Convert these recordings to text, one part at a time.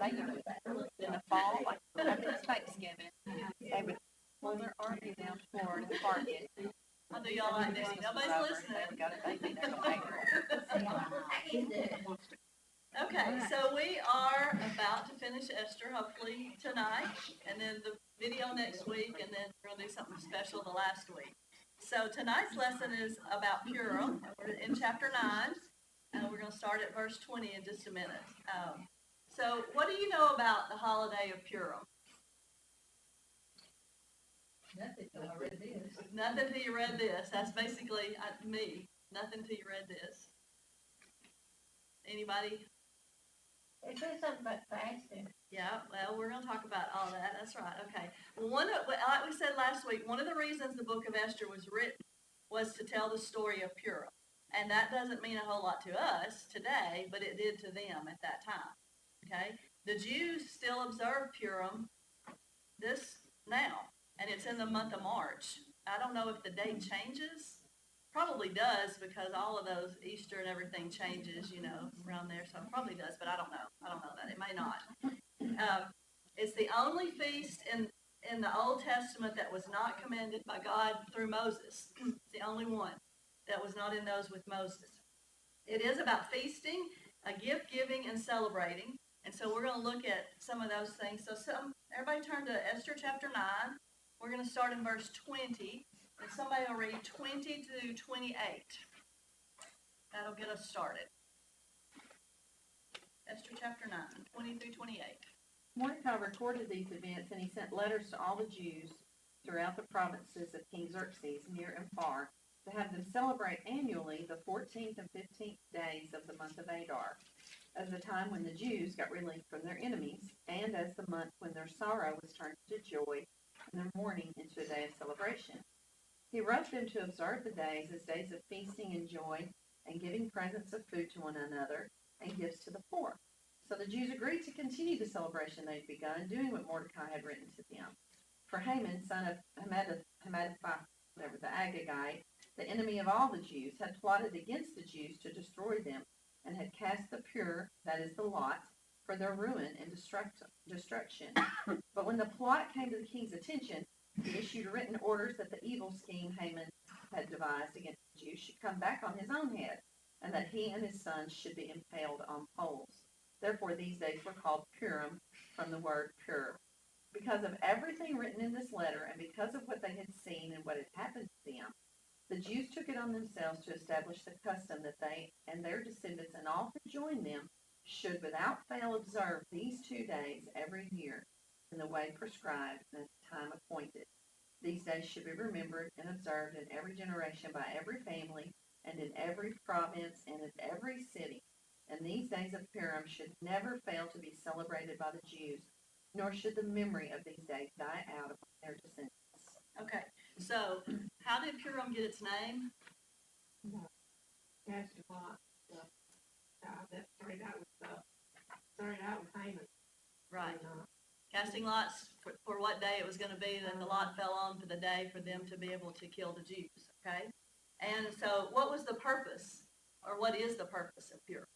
they do that. In the fall, like after Thanksgiving, they would pull their RV down to Florida and park it. I know y'all like this. Nobody's listening. They got a baby, they're gonna hang around. Okay, so we are about to finish Esther, hopefully tonight, and then the video next week, and then we're gonna do something special the last week. So tonight's lesson is about Purim. We're in chapter 9, and we're gonna start at verse 20 in just a minute. So what do you know about the holiday of Purim? Nothing till I read this. Nothing till you read this. That's basically me. Nothing till you read this. Anybody? It says something about fasting. Yeah, well, we're going to talk about all that. That's right. Okay. Well, like we said last week, one of the reasons the book of Esther was written was to tell the story of Purim. And that doesn't mean a whole lot to us today, but it did to them at that time. Okay? The Jews still observe Purim now, and it's in the month of March. I don't know if the date changes. Probably does, because all of those Easter and everything changes, around there. So it probably does, but I don't know. I don't know that. It may not. It's the only feast in the Old Testament that was not commanded by God through Moses. It's the only one that was not in those with Moses. It is about feasting, a gift giving, and celebrating. And so we're going to look at some of those things. So everybody turn to Esther chapter 9. We're going to start in verse 20. And somebody will read 20 to 28. That'll get us started. Esther chapter 9, 20 through 28. Mordecai recorded these events, and he sent letters to all the Jews throughout the provinces of King Xerxes, near and far, to have them celebrate annually the 14th and 15th days of the month of Adar, as the time when the Jews got relief from their enemies, and as the month when their sorrow was turned to joy, and their mourning into a day of celebration. He wrote them to observe the days as days of feasting and joy, and giving presents of food to one another, and gifts to the poor. So the Jews agreed to continue the celebration they'd begun, doing what Mordecai had written to them. For Haman, son of Hammedatha, the Agagite, the enemy of all the Jews, had plotted against the Jews to destroy them, and had cast the pur, that is the lot, for their ruin and destruction. But when the plot came to the king's attention, he issued written orders that the evil scheme Haman had devised against the Jews should come back on his own head, and that he and his sons should be impaled on poles. Therefore these days were called Purim, from the word pur. Because of everything written in this letter, and because of what they had seen and what had happened to them, the Jews took it on themselves to establish the custom that they and their descendants and all who join them should without fail observe these 2 days every year, in the way prescribed and at the time appointed. These days should be remembered and observed in every generation by every family and in every province and in every city. And these days of Purim should never fail to be celebrated by the Jews, nor should the memory of these days die out among their descendants. Okay, so how did Purim get its name? Cast a lot. That started out with Haman. Right. Casting lots for what day it was going to be, then the lot fell on for the day for them to be able to kill the Jews, okay? And so what was the purpose, or what is the purpose of Purim?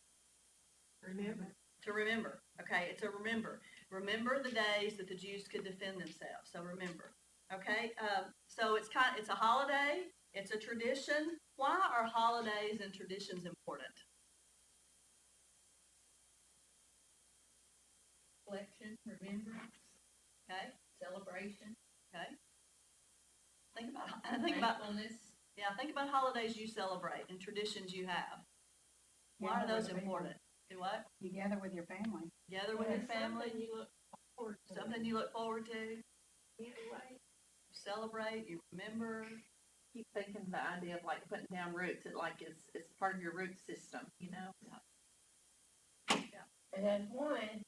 Remember. To remember, okay? It's a remember. Remember the days that the Jews could defend themselves, so remember, okay? So it's a holiday, it's a tradition. Why are holidays and traditions important? Reflection, remembrance, Okay, celebration, okay. Think about thankfulness. think about holidays you celebrate and traditions you have. Why are those important? Do what? You gather with your family. Gather with your family. Something you look forward to. Something you look forward to. Anyway. Celebrate. You remember. Keep thinking the idea of like putting down roots. It's part of your root system, And then one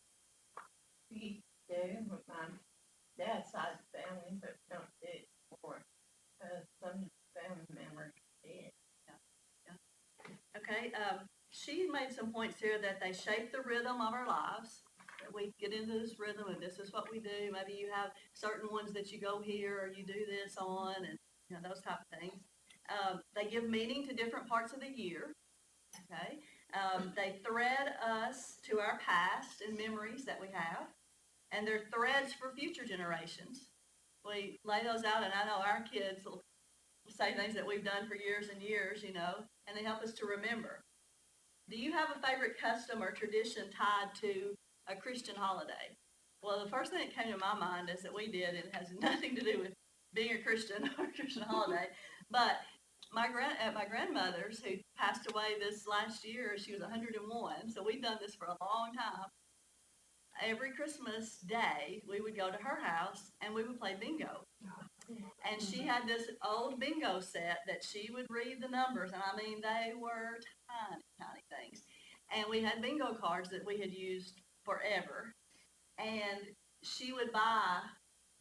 we do with my dad's side of the family, but don't do it for some family members did. Okay. She made some points here that they shape the rhythm of our lives. That we get into this rhythm, and this is what we do. Maybe you have certain ones that you go here or you do this on, and those type of things. They give meaning to different parts of the year. Okay. They thread us to our past and memories that we have, and they're threads for future generations. We lay those out, and I know our kids will say things that we've done for years and years, you know, and they help us to remember. Do you have a favorite custom or tradition tied to a Christian holiday? Well, the first thing that came to my mind is that we did, and it has nothing to do with being a Christian or a Christian holiday, but at my grandmother's, who passed away this last year, she was 101, so we've done this for a long time. Every Christmas day, we would go to her house and we would play bingo. And she had this old bingo set that she would read the numbers, and I mean, they were tiny, tiny things. And we had bingo cards that we had used forever. And she would buy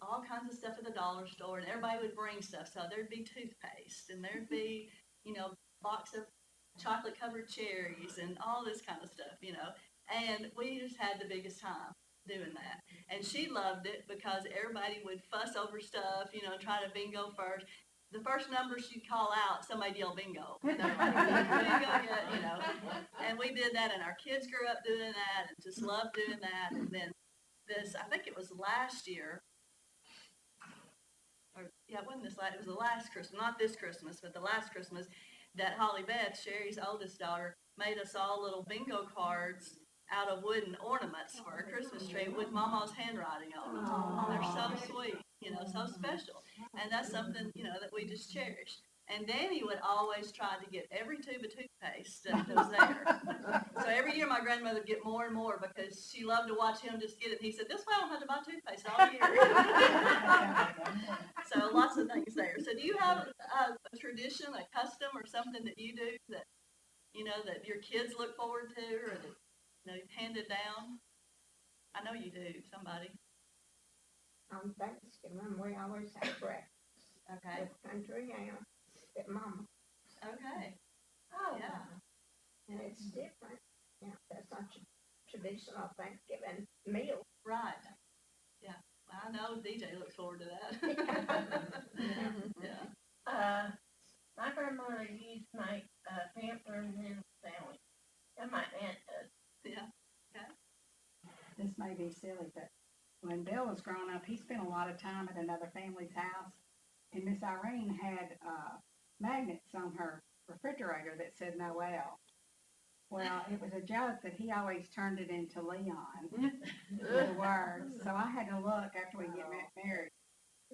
all kinds of stuff at the dollar store, and everybody would bring stuff. So there'd be toothpaste, and there'd be, you know, box of chocolate-covered cherries, and all this kind of stuff, you know. And we just had the biggest time doing that. And she loved it because everybody would fuss over stuff, you know, try to bingo first. The first number she'd call out, somebody yelled bingo. And they're like, bingo yet, you know. And we did that, and our kids grew up doing that and just loved doing that. And then I think it was last year, it was the last Christmas, not this Christmas, but the last Christmas, that Holly Beth, Sherry's oldest daughter, made us all little bingo cards out of wooden ornaments for our Christmas tree with Mama's handwriting on them. They're so sweet, you know, so special. And that's something, you know, that we just cherish. And Danny would always try to get every tube of toothpaste that was there. So every year my grandmother would get more and more because she loved to watch him just get it. And he said, this way I don't have to buy toothpaste all year. So lots of things there. So do you have a tradition, a custom, or something that you do that, you know, that your kids look forward to, or that, you know, you've handed down? I know you do, somebody. On Thanksgiving, we always have breakfast Okay. with country ham at Mama. Okay. Oh, Yeah. And it's different. You know, that's not your traditional Thanksgiving meal. Right. Yeah. Well, I know DJ looks forward to that. Yeah. My grandmother used to make pamper and ham sandwich. And my aunt does. Yeah. This may be silly, but when Bill was growing up, he spent a lot of time at another family's house, and Miss Irene had magnets on her refrigerator that said Noel. Well, it was a joke that he always turned it into Leon, the words. So I had to look after we get married.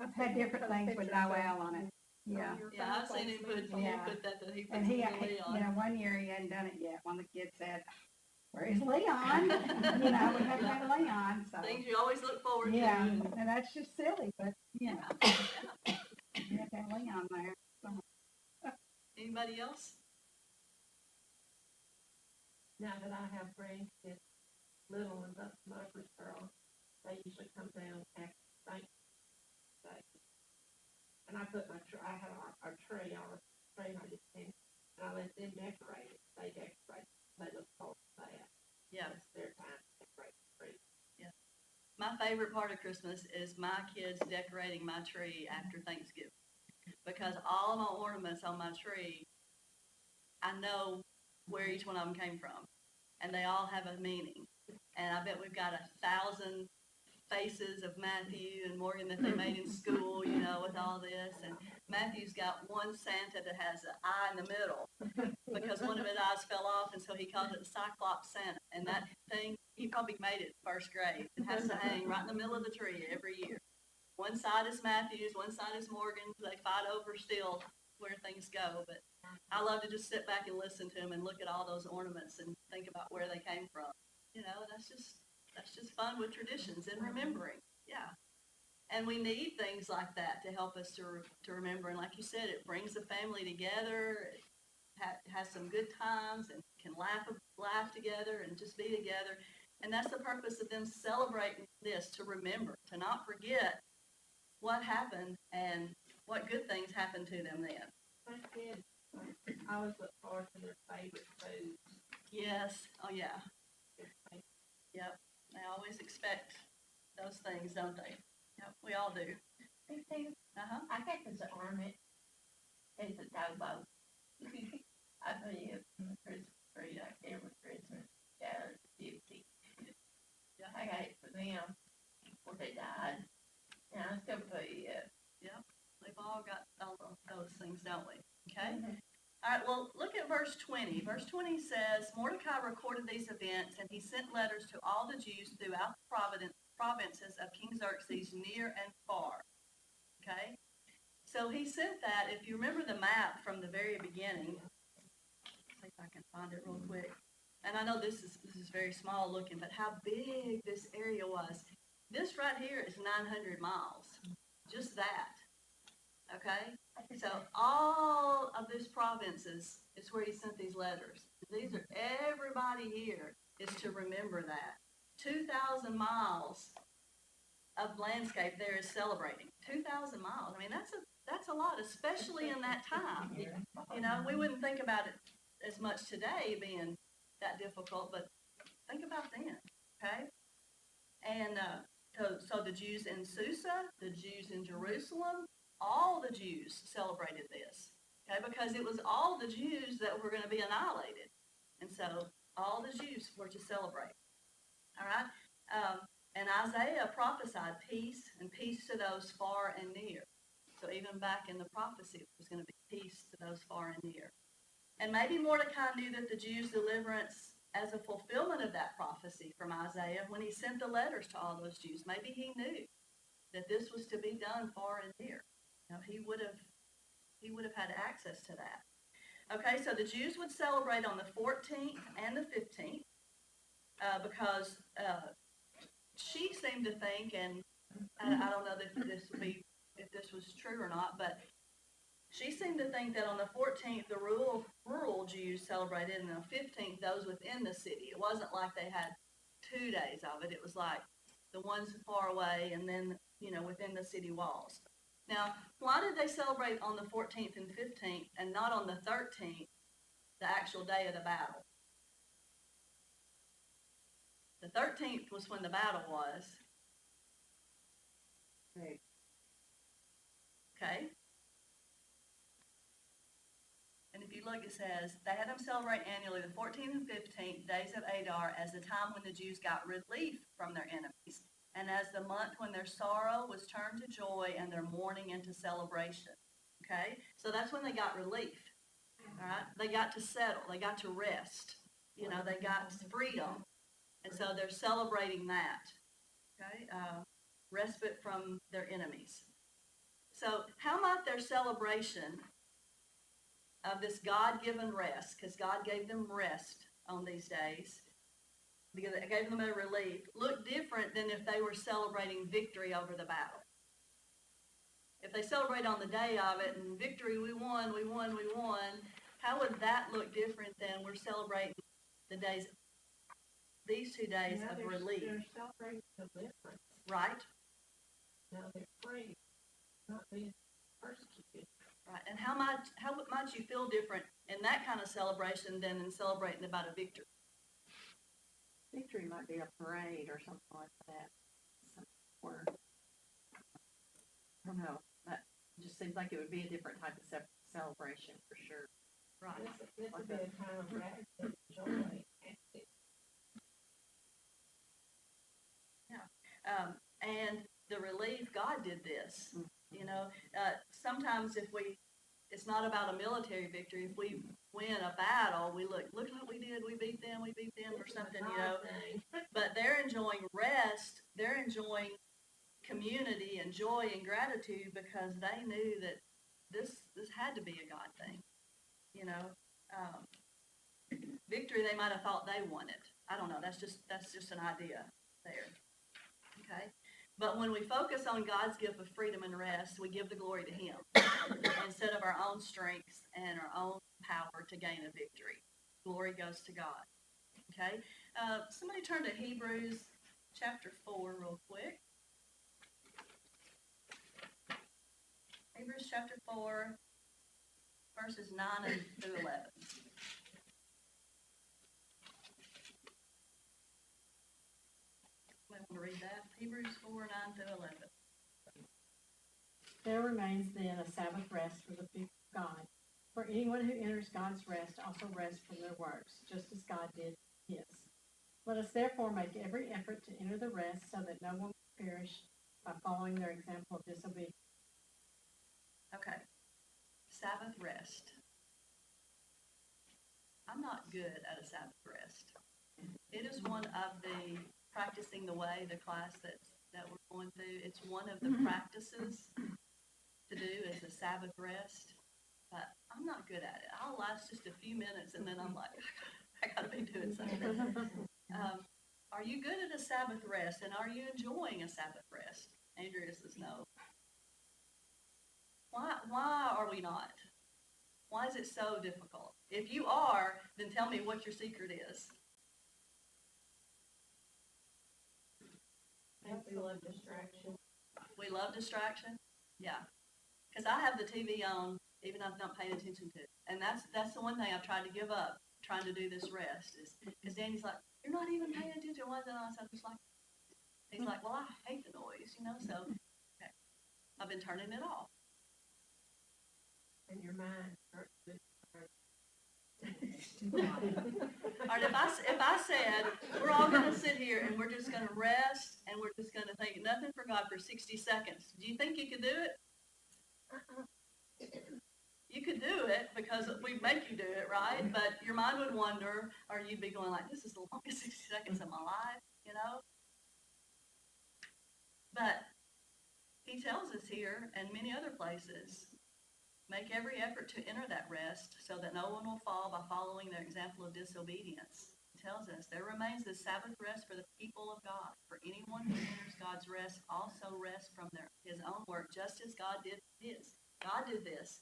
I've had different things with Noel on it. Yeah. Yeah, I've seen him put Yeah. he puts And he, Leon. you know, one year he hadn't done it yet. One of the kids said, "Where's Leon?" You know, we have to have Leon. So Things you always look forward yeah, to. and that's just silly, but you know, you have to have Leon there. Anybody else? Now that I have grandkids, little ones up to my first girl, they usually come down after Thanksgiving. And I put I had our tree on a tree, and I just came, and I let them decorate it. They decorate it. They look forward to that. Yeah. It's their time to decorate the tree. My favorite part of Christmas is my kids decorating my tree after Thanksgiving. Because all of my ornaments on my tree, I know where each one of them came from. And they all have a meaning. And I bet we've got 1,000 faces of Matthew and Morgan that they made in school, you know, with all this. And Matthew's got one Santa that has an eye in the middle because one of his eyes fell off, and so he calls it the Cyclops Santa. And that thing, he probably made it in first grade. It has to hang right in the middle of the tree every year. One side is Matthew's, one side is Morgan's. They fight over still where things go, but I love to just sit back and listen to them and look at all those ornaments and think about where they came from. You know, that's just fun with traditions and remembering. Yeah. And we need things like that to help us to remember. And like you said, it brings the family together. It has some good times and can laugh together and just be together. And that's the purpose of them celebrating this, to remember, to not forget what happened and what good things happened to them then. My kids, I always look forward to their favorite foods. Yes. Oh, yeah. Yep. They always expect those things, don't they? Yep. We all do. Big thing, Uh-huh. I think it's an ornament. It's a towboat. I put it in the Christmas celebrate like every Christmas, down 50. I got it for them before they died. And I still pay it. We've all got all of those things, don't we? Okay? All right, well, look at verse 20. Verse 20 says, Mordecai recorded these events, and he sent letters to all the Jews throughout the provinces of King Xerxes, near and far. Okay? So he sent that, if you remember the map from the very beginning, see if I can find it real quick. And I know this is very small looking, but how big this area was. This right here is 900 miles. Just that. Okay? So all of these provinces is where he sent these letters. These are, everybody here is to remember that. 2,000 miles of landscape there is celebrating. 2,000 miles. I mean, that's a lot, especially in that time. You know, we wouldn't think about it as much today being that difficult, but think about then, okay? And so the Jews in Susa, the Jews in Jerusalem, all the Jews celebrated this, okay? Because it was all the Jews that were going to be annihilated. And so all the Jews were to celebrate, all right? And Isaiah prophesied peace and peace to those far and near. So even back in the prophecy, it was going to be peace to those far and near. And maybe Mordecai knew that the Jews' deliverance as a fulfillment of that prophecy from Isaiah when he sent the letters to all those Jews. Maybe he knew that this was to be done far and near. You know, he would have had access to that. Okay, so the Jews would celebrate on the 14th and the 15th because she seemed to think, and I don't know if this was true or not, but she seemed to think that on the 14th, the rural Jews celebrated, and on the 15th, those within the city. It wasn't like they had 2 days of it. It was like the ones far away and then, you know, within the city walls. Now, why did they celebrate on the 14th and 15th and not on the 13th, the actual day of the battle? The 13th was when the battle was. Right. Okay? And if you look, it says, they had them celebrate annually the 14th and 15th days of Adar as the time when the Jews got relief from their enemies, and as the month when their sorrow was turned to joy and their mourning into celebration. Okay? So that's when they got relief. All right? They got to settle. They got to rest. You know, they got freedom. And so they're celebrating that. Okay? Respite from their enemies. So how might their celebration of this God-given rest, because God gave them rest on these days, because it gave them a relief, look different than if they were celebrating victory over the battle? If they celebrate on the day of it and victory, we won, we won, we won, how would that look different than we're celebrating the days, these 2 days Now of they're- relief, They're celebrating deliverance. right? Now they're free, not being persecuted. Right. And how might you feel different in that kind of celebration than in celebrating about a victory? Victory might be a parade or something like that. Or, I don't know. That just seems like it would be a different type of celebration for sure. Right. This would be a time of gratitude, joy, And the relief, God did this. You know, sometimes it's not about a military victory. If we win a battle, we look what we did. We beat them or something, you know. But they're enjoying rest. They're enjoying community and joy and gratitude because they knew that this had to be a God thing. You know, victory they might have thought they wanted. I don't know. That's just an idea there. Okay. But when we focus on God's gift of freedom and rest, we give the glory to Him instead of our own strengths and our own power to gain a victory. Glory goes to God. Okay? Somebody turn to Hebrews chapter 4 real quick. Hebrews chapter 4, verses 9 through 11. Want to read that? Hebrews 4, 9 through 11. There remains then a Sabbath rest for the people of God. For anyone who enters God's rest also rests from their works, just as God did his. Let us therefore make every effort to enter the rest so that no one will perish by following their example of disobedience. Okay. Sabbath rest. I'm not good at a Sabbath rest. It is one of the practicing the way, the class that we're going through. It's one of the practices to do is a Sabbath rest. But I'm not good at it. I'll last just a few minutes and then I'm like, I gotta be doing something. Are you good at a Sabbath rest, and are you enjoying a Sabbath rest? Andrea says no. Why are we not? Why is it so difficult? If you are, then tell me what your secret is. We love distraction. We love distraction? Yeah. Because I have the TV on, even if I'm not paying attention to it. And that's the one thing I've tried to give up, trying to do this rest, is because Danny's like, you're not even paying attention. Why is that on? So I'm just like, he's like, well, I hate the noise, so okay. I've been turning it off. And your mind starts to. All right, if I said, we're all going to sit here and we're just going to rest and we're just going to think nothing for God for 60 seconds, do you think you could do it? You could do it because we make you do it, right? But your mind would wander, or you'd be going like, this is the longest 60 seconds of my life, But he tells us here and many other places, make every effort to enter that rest so that no one will fall by following their example of disobedience. He tells us there remains the Sabbath rest for the people of God. For anyone who enters God's rest also rests from his own work, just as God did his. God did this.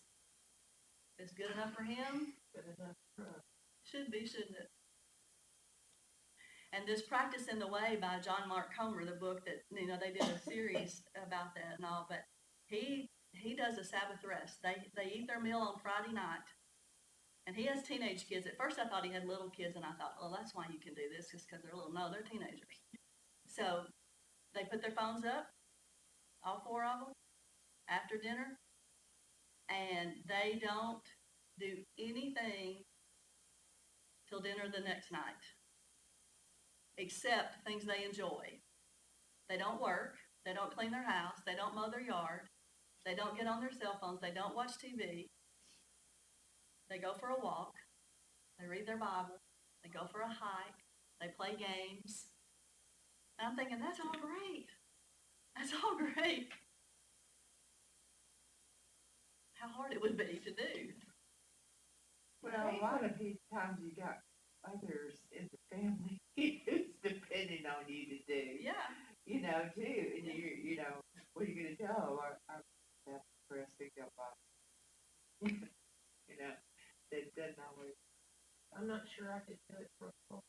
It's good enough for him? Good enough for us. Should be, shouldn't it? And this Practice in the Way by John Mark Comer, the book that, they did a series about that and all, but he does a Sabbath rest. They eat their meal on Friday night. And he has teenage kids. At first I thought he had little kids, and I thought, well, that's why you can do this, just because they're little. No, they're teenagers. So they put their phones up, all four of them, after dinner, and they don't do anything till dinner the next night, except things they enjoy. They don't work. They don't clean their house. They don't mow their yard. They don't get on their cell phones. They don't watch TV. They go for a walk. They read their Bible. They go for a hike. They play games. And I'm thinking, that's all great. That's all great. How hard it would be to do. Well, a lot of these times you got others in the family who's depending on you to do, Yeah. Too. And what are you going to tell? I'm resting up on, that doesn't always. I'm not sure I could do it for a full.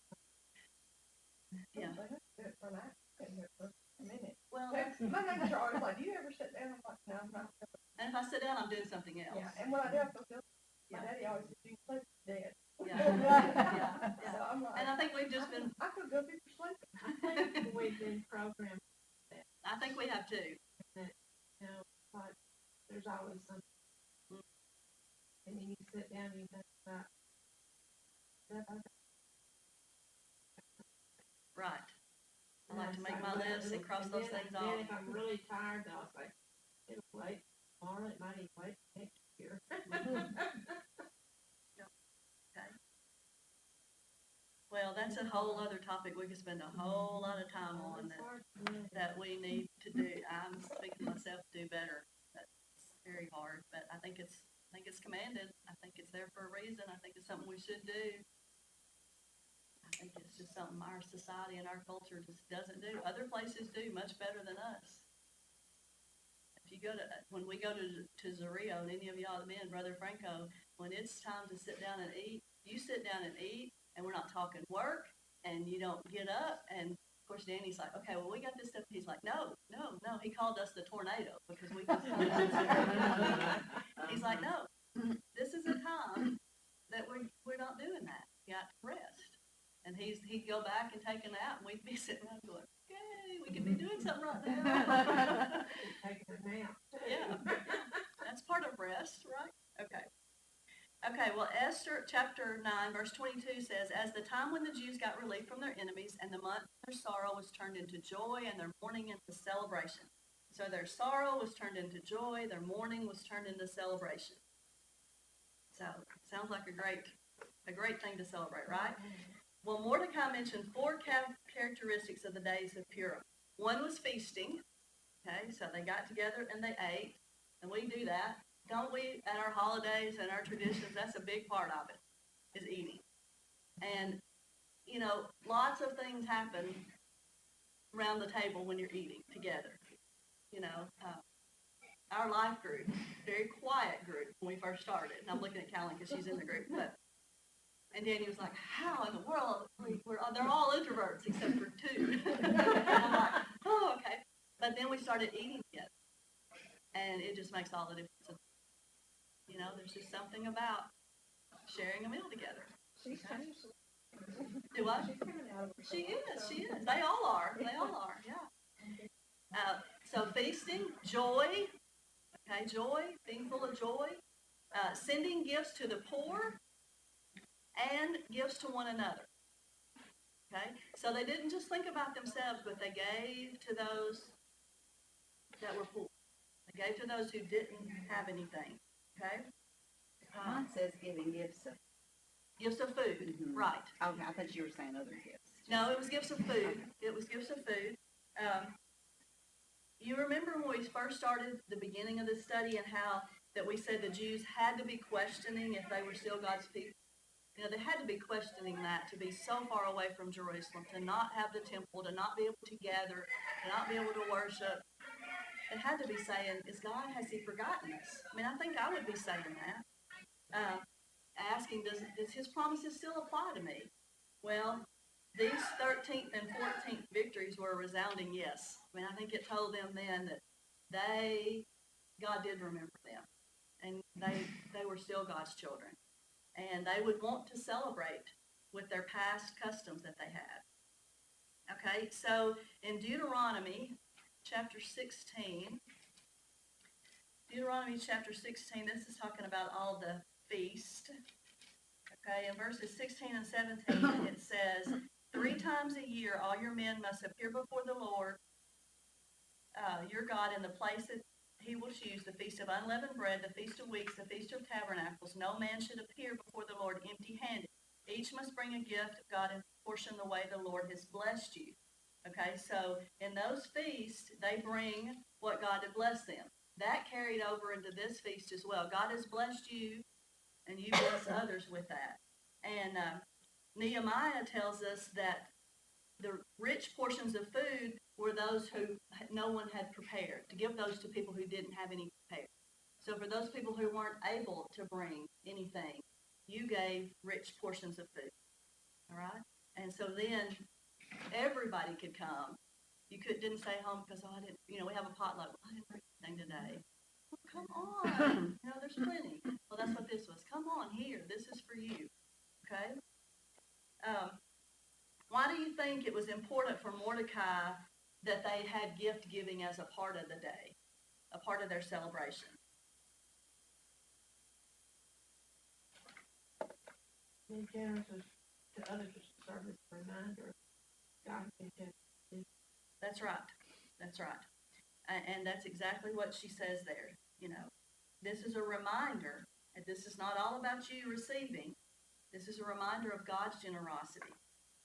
Yeah. I have to do it for an hour, and do it for a minute. Well, My neighbors are always like, do you ever sit down? I'm like, no, I'm not. and if I sit down, I'm doing something else. Yeah, and when I do, I feel guilty. My Yeah. daddy always said, you sleep dead. Yeah. Yeah. So I'm like, And I think we've just been, I feel guilty for sleeping. I think we've been programmed I think we have too. that, like, there's always something. And then you sit down and you think about stuff I Right. I like to make my lists and cross those things Then off. if I'm really tired, I'll say, it'll wait tomorrow, it might even wait next year. Well, that's a whole other topic we could spend a whole lot of time on It's hard to do. that we need to do. I'm speaking myself to do better. That's very hard, but I think it's commanded. I think it's there for a reason. I think it's something we should do. I think it's just something our society and our culture just doesn't do. Other places do much better than us. If you when we go to Zorrillo, and any of y'all have been, Brother Franco, when it's time to sit down and eat, you sit down and eat, and we're not talking work, and you don't get up, and of course Danny's like, okay, well, we got this stuff. He's like, no, he called us the tornado because we just he's like, no, this is a time that we're not doing that. You got to rest. And he'd go back and take a nap, and we'd be sitting around going, okay, we could be doing something right now. Taking a nap. Yeah, that's part of rest, right? Okay. Okay, well, Esther chapter 9, verse 22 says, as the time when the Jews got relief from their enemies, and the month of their sorrow was turned into joy, and their mourning into celebration. So their sorrow was turned into joy, their mourning was turned into celebration. So, sounds like a great thing to celebrate, right? Well, Mordecai mentioned four characteristics of the days of Purim. One was feasting. Okay, so they got together and they ate, and we do that. Don't we, at our holidays and our traditions? That's a big part of it, is eating. And, lots of things happen around the table when you're eating together. Our life group, very quiet group when we first started. And I'm looking at Callie because she's in the group. And Danny was like, how in the world? They're all introverts except for two. And I'm like, oh, okay. But then we started eating together. And it just makes all the difference. There's just something about sharing a meal together. She's kind Do what? she's coming out of She is. They all are, yeah. So feasting, joy, okay, joy, being full of joy, sending gifts to the poor, and gifts to one another. Okay, so they didn't just think about themselves, but they gave to those that were poor. They gave to those who didn't have anything. Okay? Mine says giving gifts of, Gifts of food, right. oh, I thought you were saying other gifts. No, it was gifts of food. It was gifts of food. You remember when we first started the beginning of this study and how that we said the Jews had to be questioning if they were still God's people? They had to be questioning that, to be so far away from Jerusalem, to not have the temple, to not be able to gather, to not be able to worship. It had to be saying, has he forgotten us? I mean, I think I would be saying that. Asking, does his promises still apply to me? Well, these 13th and 14th victories were a resounding yes. I mean, I think it told them then that God did remember them, and they were still God's children. And they would want to celebrate with their past customs that they had. Okay, so in Deuteronomy chapter 16, this is talking about all the feast. Okay, in verses 16 and 17, it says, 3 times a year all your men must appear before the Lord your God in the place that he will choose, the Feast of Unleavened Bread, the Feast of Weeks, the Feast of Tabernacles. No man should appear before the Lord empty-handed. Each must bring a gift of God and portion the way the Lord has blessed you. Okay, so in those feasts, they bring what God had blessed them. That carried over into this feast as well. God has blessed you, and you bless others with that. And Nehemiah tells us that the rich portions of food were those who no one had prepared, to give those to people who didn't have any prepared. So for those people who weren't able to bring anything, you gave rich portions of food. All right? And so then everybody could come. You didn't stay home because, I didn't, we have a potluck. I didn't bring anything today. Well, come on. There's plenty. Well, that's what this was. Come on, here. This is for you. Okay? Why do you think it was important for Mordecai that they had gift giving as a part of the day, a part of their celebration? Being generous to others is a service reminder. God can just That's right. That's right. And that's exactly what she says there. This is a reminder, and this is not all about you receiving. This is a reminder of God's generosity.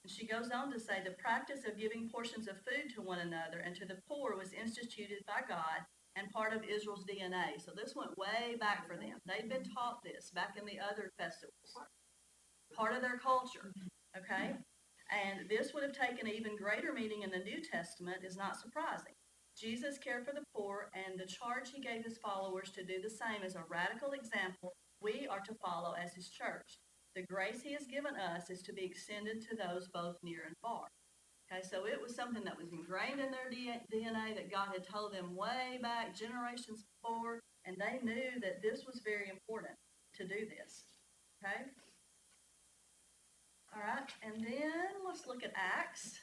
And she goes on to say, the practice of giving portions of food to one another and to the poor was instituted by God and part of Israel's DNA. So this went way back for them. They'd been taught this back in the other festivals. Part of their culture, okay? And this would have taken even greater meaning in the New Testament is not surprising. Jesus cared for the poor, and the charge he gave his followers to do the same is a radical example we are to follow as his church. The grace he has given us is to be extended to those both near and far. Okay, so it was something that was ingrained in their DNA that God had told them way back, generations before, and they knew that this was very important to do this. Okay? All right, and then let's look at Acts.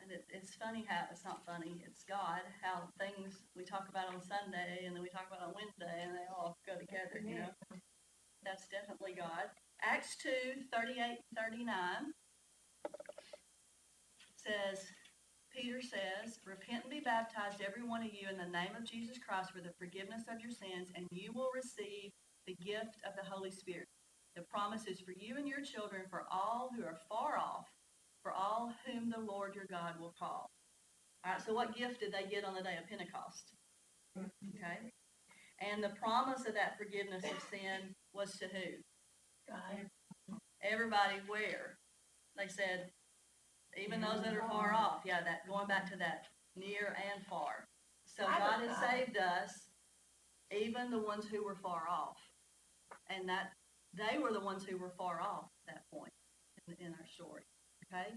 And it's funny how, it's not funny, it's God, how things we talk about on Sunday and then we talk about on Wednesday and they all go together, you know? That's definitely God. Acts 2:38-39 says, Peter says, repent and be baptized, every one of you, in the name of Jesus Christ for the forgiveness of your sins, and you will receive the gift of the Holy Spirit. The promise is for you and your children, for all who are far off, for all whom the Lord your God will call. All right, so what gift did they get on the day of Pentecost? Okay. And the promise of that forgiveness of sin was to who? God. Everybody where? They said, even those that are far off. Yeah, that going back to that near and far. So God has saved us, even the ones who were far off. And that they were the ones who were far off at that point in our story. Okay?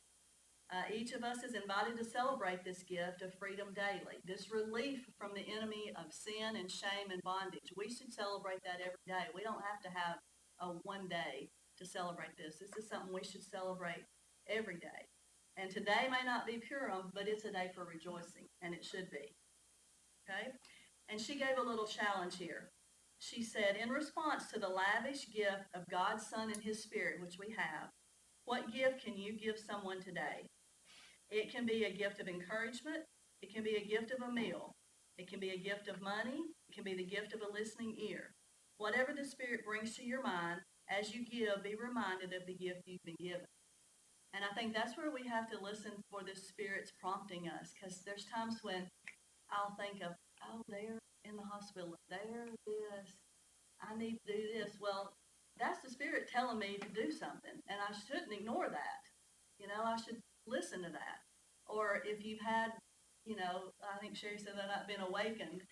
Each of us is invited to celebrate this gift of freedom daily, this relief from the enemy of sin and shame and bondage. We should celebrate that every day. We don't have to have a one day to celebrate this. This is something we should celebrate every day. And today may not be Purim, but it's a day for rejoicing, and it should be. Okay? And she gave a little challenge here. She said, in response to the lavish gift of God's Son and His Spirit, which we have, what gift can you give someone today? It can be a gift of encouragement. It can be a gift of a meal. It can be a gift of money. It can be the gift of a listening ear. Whatever the Spirit brings to your mind, as you give, be reminded of the gift you've been given. And I think that's where we have to listen for the Spirit's prompting us, because there's times when I'll think of, oh, they're in the hospital, they're this, I need to do this. Well, that's the Spirit telling me to do something, and I shouldn't ignore that. You know, I should listen to that. Or if you've had, you know, I think Sherry said that I've been awakened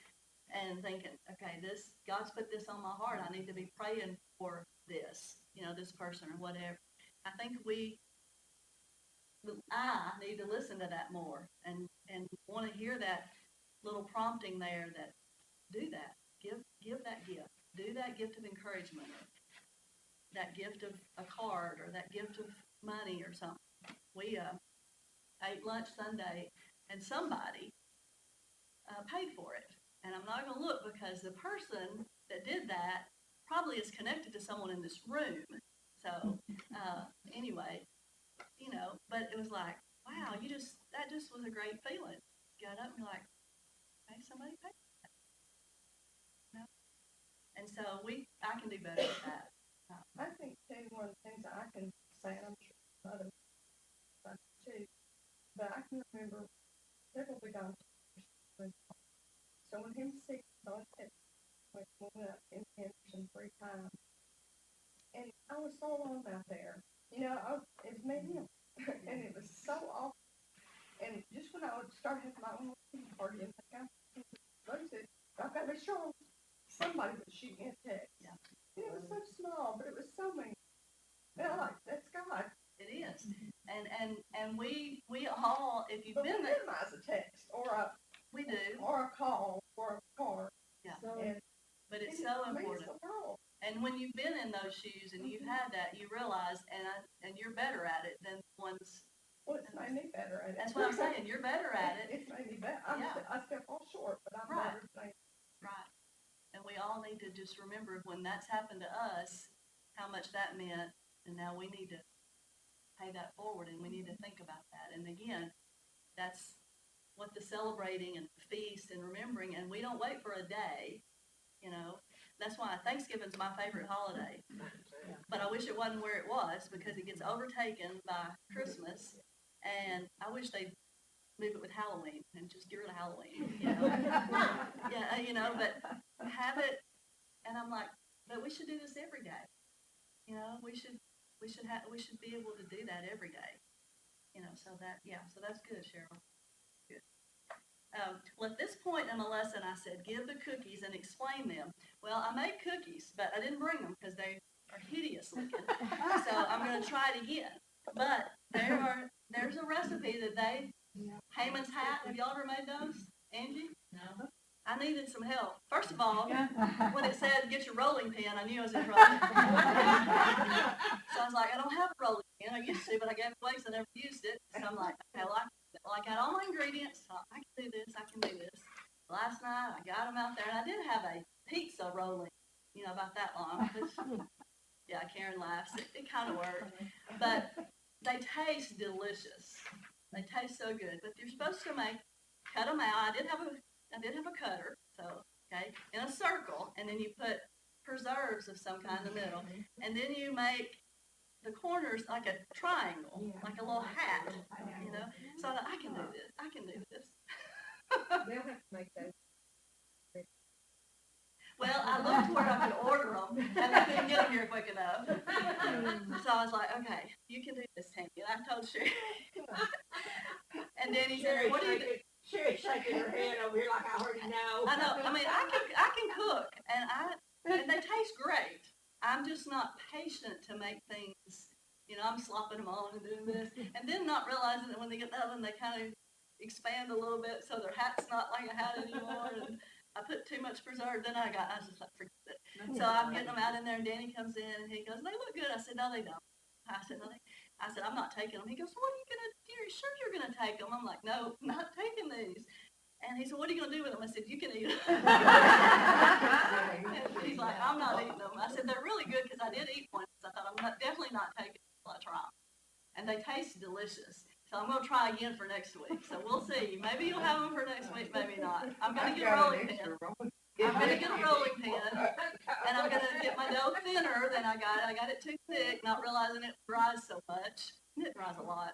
and thinking, okay, this, God's put this on my heart. I need to be praying for this, you know, this person or whatever. I think I need to listen to that more and want to hear that little prompting there that do that. Give that gift. Do that gift of encouragement, or that gift of a card, or that gift of money or something. We ate lunch Sunday and somebody paid for it. And I'm not going to look because the person that did that probably is connected to someone in this room. So anyway, you know, but it was like, wow, that just was a great feeling. Got up and you're like, hey, somebody paid for that. You know? And so I can do better with that. I think too, one of the things that I can say, and I'm sure others too, but I can remember several big doctors. So when he was sick, I went up in Henderson 3 times, and I was so alone out there. You know, it was me and him, and it was so awful. And just when I would start having my own party, and like I said, I've got to be strong. Somebody would shoot me a text. Yeah. It was so small, but it was so mean. And I'm like, that's God. It is. And we all, if you've But been we there, minimize a text or a call or a card. Yeah. And but it's so to me, important. it's so wrong. And when you've been in those shoes and you've had that, you realize, and you're better at it than ones. Well, it's made me better at it. That's what I'm saying. You're better at it. It's made me better. Yeah. I still fall short, but I'm Right. better. Right. And we all need to just remember when that's happened to us, how much that meant, and now we need to pay that forward, and we need to think about that. And again, that's what the celebrating and the feast and remembering, and we don't wait for a day, you know. That's why Thanksgiving's my favorite holiday. But I wish it wasn't where it was, because it gets overtaken by Christmas, and I wish they'd move it with Halloween and just get rid of Halloween, you know. Yeah, you know, but have it, and I'm like, but we should do this every day. You know, we should be able to do that every day. You know, so that's good, Cheryl. Good. Well, at this point in the lesson, I said, give the cookies and explain them. Well, I made cookies, but I didn't bring them because they are hideous looking. So I'm going to try it again. But there's a recipe that Haman's hat. Have y'all ever made those? Angie? No. I needed some help. First of all, when it said get your rolling pin, I knew I was in trouble. So I was like, I don't have a rolling pin. I used to, but I gave it away because I never used it. So I'm like, okay, well, I got ingredients. So I can do this. I can do this. Last night I got them out there, and I did have a pizza rolling, about that long. Which, yeah, Karen laughs. It kind of worked, but they taste delicious. They taste so good. But you're supposed to cut them out. I did have a cutter, so okay, in a circle, and then you put preserves of some kind in the middle, and then you make the corners like a triangle, like a little hat, So I thought, I can do this. I can do this. They'll have to make those. Well, I looked where I could order them, and I couldn't get them here quick enough. So I was like, okay, you can do this, Tammy. And I told Sherry. And then he said, what do you do? Sherry's shaking her head over here like I already know. I know. I mean, I can cook, and they taste great. I'm just not patient to make things, I'm slopping them on and doing this, and then not realizing that when they get in the oven, they kind of expand a little bit, so their hat's not like a hat anymore, and I put too much preserve, then I was just like, forget it. So I'm getting them out in there, and Danny comes in, and he goes, they look good. I said, no, they don't. I said, I'm not taking them. He goes, what are you going to do? You're sure you're going to take them? I'm like, no, not taking these. And he said, what are you going to do with them? I said, you can eat them. He's like, I'm not eating them. I said, they're really good because I did eat one. So I thought, definitely not taking them until I try them. And they taste delicious. So I'm going to try again for next week. So we'll see. Maybe you'll have them for next week, maybe not. I'm going to get a rolling pin. I'm going to get a rolling pin. And I'm going to get my dough thinner than I got it. I got it too thick, not realizing it dries so much. It dries a lot.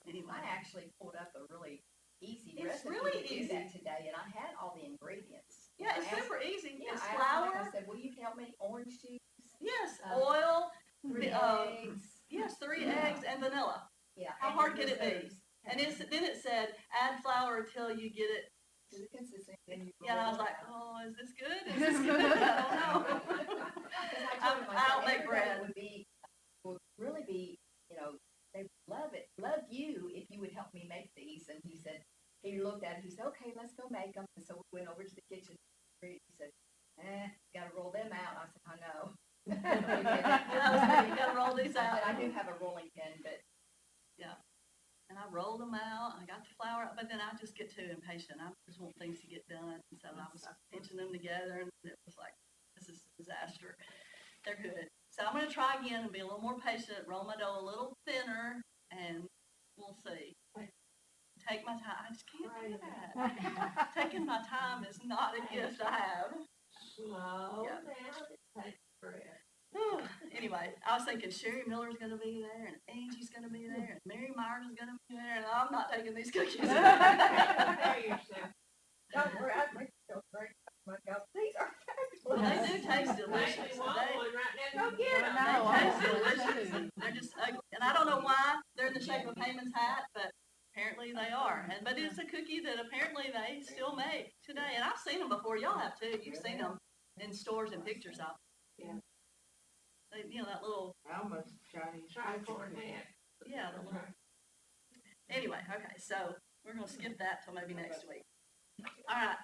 Anyway. I actually pulled up a really easy It's recipe really to do easy. that today, and I had all the ingredients. Yeah, it's I asked- super easy. Yeah, It's I asked flour. Mike, I said, will you help me? Orange juice, Yes, Um, oil. 3 uh, eggs. Yes, 3 eggs and vanilla. Yeah. How and hard then could it be? preserves. And then it said, add flour until you get it. To the consistency, then you Yeah, and I roll was it like, out. oh, is this good? Is this good? I don't know. 'Cause I told him, I don't said, make bread. everybody would really be, they love you if you would help me make these. And he said, he looked at it, he said, okay, let's go make them. And so we went over to the kitchen. He said, gotta roll them out. I said, I know. You gotta roll these out. I do have a rolling pin, but And I rolled them out, and I got the flour out, but then I just get too impatient. I just want things to get done. And so I was pinching them together, and it was like, this is a disaster. They're good. So I'm going to try again and be a little more patient, roll my dough a little thinner, and we'll see. Take my time. I just can't do that. Taking my time is not a gift I have. Slow Yeah. down, it takes breath. Anyway, I was thinking Sherry Miller's going to be there, and Angie's going to be there, and Mary Myers is going to be there, and I'm not taking these cookies. Prepare yourself. Don't worry, I make you feel great. Oh my God, these are Well, fabulous. they do taste delicious. Make me want They- one right now. Go get them. I know, They taste I want one delicious. too. They're just ugly. And I don't know why they're in the shape of Haman's hat, but apparently they are. But it's a cookie that apparently they still make today. And I've seen them before. Y'all have too. You've seen them in stores and pictures of them. Yeah. They, that little, Almost Chinese. Tricorn hat. yeah, the little. Anyway, okay, so we're going to skip that till maybe next week. All right,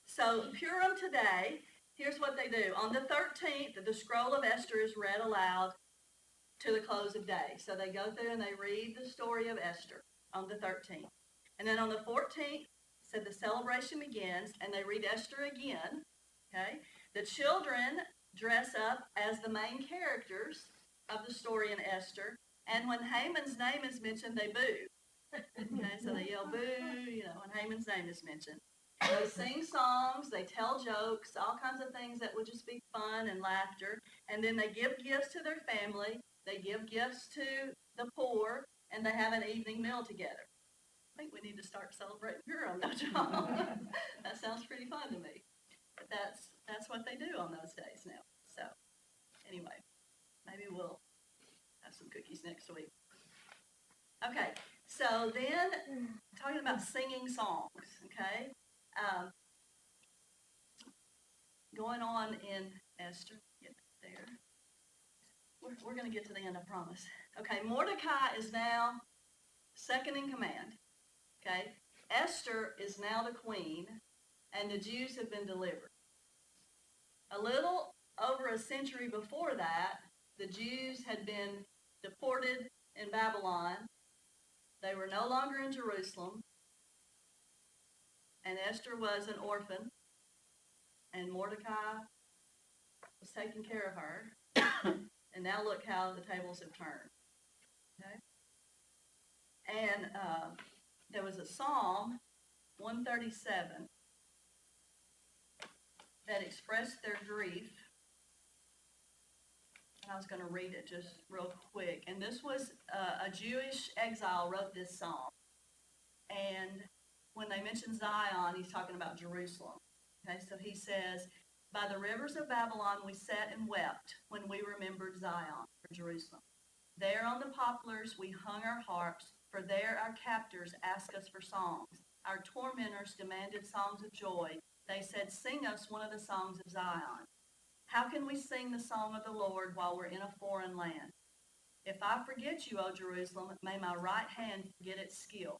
so Purim today, here's what they do. On the 13th, the scroll of Esther is read aloud to the close of day. So they go through and they read the story of Esther on the 13th. And then on the 14th, so the celebration begins, and they read Esther again, okay? The children dress up as the main characters of the story in Esther, and when Haman's name is mentioned, they boo. Okay, so they yell boo, when Haman's name is mentioned. They sing songs, they tell jokes, all kinds of things that would just be fun and laughter, and then they give gifts to their family, they give gifts to the poor, and they have an evening meal together. I think we need to start celebrating Purim, don't y'all? That sounds pretty fun to me. But that's what they do on those days now. So, anyway, maybe we'll have some cookies next week. Okay, so then, talking about singing songs, okay? Going on in Esther, get there. We're going to get to the end, I promise. Okay, Mordecai is now second in command. Okay, Esther is now the queen, and the Jews have been delivered. A little over a century before that, the Jews had been deported in Babylon. They were no longer in Jerusalem. And Esther was an orphan, and Mordecai was taking care of her. And now look how the tables have turned. Okay? And there was a Psalm 137 that expressed their grief. And I was going to read it just real quick. And this was a Jewish exile wrote this psalm. And when they mention Zion, he's talking about Jerusalem. Okay, so he says, by the rivers of Babylon we sat and wept when we remembered Zion, for Jerusalem. There on the poplars we hung our harps, for there our captors asked us for songs. Our tormentors demanded songs of joy. They said, sing us one of the songs of Zion. How can we sing the song of the Lord while we're in a foreign land? If I forget you, O Jerusalem, may my right hand forget its skill.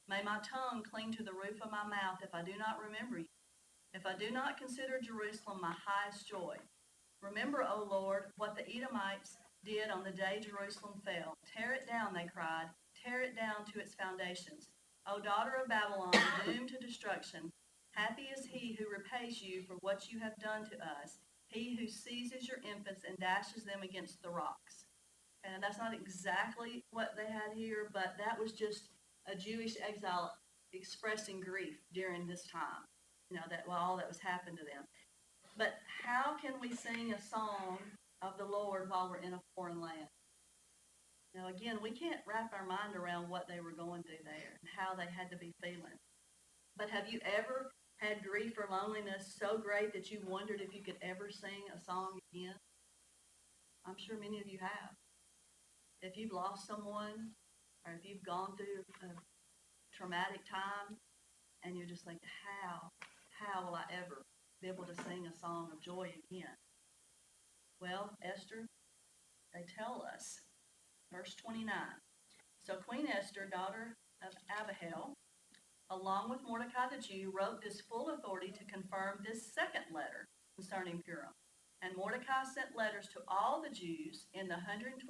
May my tongue cling to the roof of my mouth if I do not remember you. If I do not consider Jerusalem my highest joy. Remember, O Lord, what the Edomites did on the day Jerusalem fell. Tear it down, they cried. Tear it down to its foundations. O daughter of Babylon, doomed to destruction, happy is he who repays you for what you have done to us, he who seizes your infants and dashes them against the rocks. And that's not exactly what they had here, but that was just a Jewish exile expressing grief during this time, that all that was happened to them. But how can we sing a song of the Lord while we're in a foreign land? Now, again, we can't wrap our mind around what they were going through there and how they had to be feeling. But have you ever had grief or loneliness so great that you wondered if you could ever sing a song again? I'm sure many of you have. If you've lost someone, or if you've gone through a traumatic time, and you're just like, how will I ever be able to sing a song of joy again? Well, Esther, they tell us, verse 29. So Queen Esther, daughter of Abihail, along with Mordecai the Jew, wrote this full authority to confirm this second letter concerning Purim. And Mordecai sent letters to all the Jews in the 127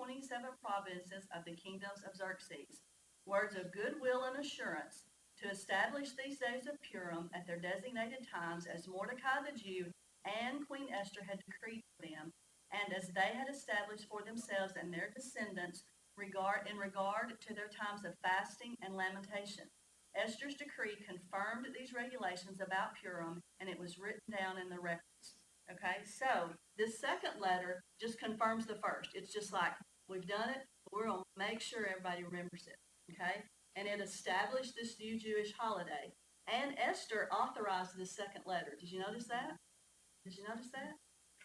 provinces of the kingdoms of Xerxes, words of goodwill and assurance to establish these days of Purim at their designated times as Mordecai the Jew and Queen Esther had decreed for them, and as they had established for themselves and their descendants in regard to their times of fasting and lamentation. Esther's decree confirmed these regulations about Purim, and it was written down in the records. Okay, so this second letter just confirms the first. It's just like, we've done it, we're going to make sure everybody remembers it. Okay, and it established this new Jewish holiday. And Esther authorized this second letter. Did you notice that?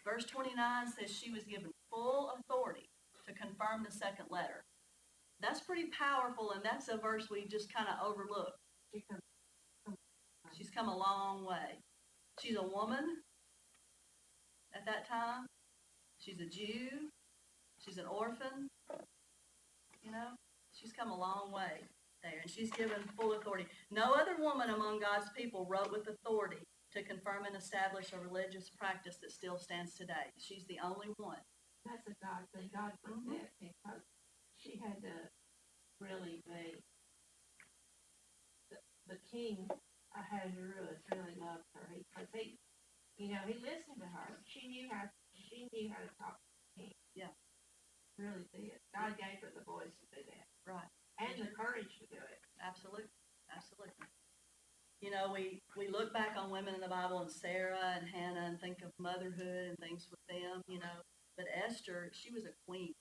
Verse 29 says she was given full authority to confirm the second letter. That's pretty powerful, and that's a verse we just kind of overlook. She's come a long way. She's a woman at that time. She's a Jew. She's an orphan. She's come a long way there, and she's given full authority. No other woman among God's people wrote with authority to confirm and establish a religious practice that still stands today. She's the only one. That's a God thing. God put that because she had to really be, the king Ahasuerus really loved her because he listened to her. She knew how to talk to the king. Yeah. Really did. God gave her the voice to do that. Right. And the courage to do it. Absolutely. We look back on women in the Bible and Sarah and Hannah and think of motherhood and things with them, but Esther, she was a queen.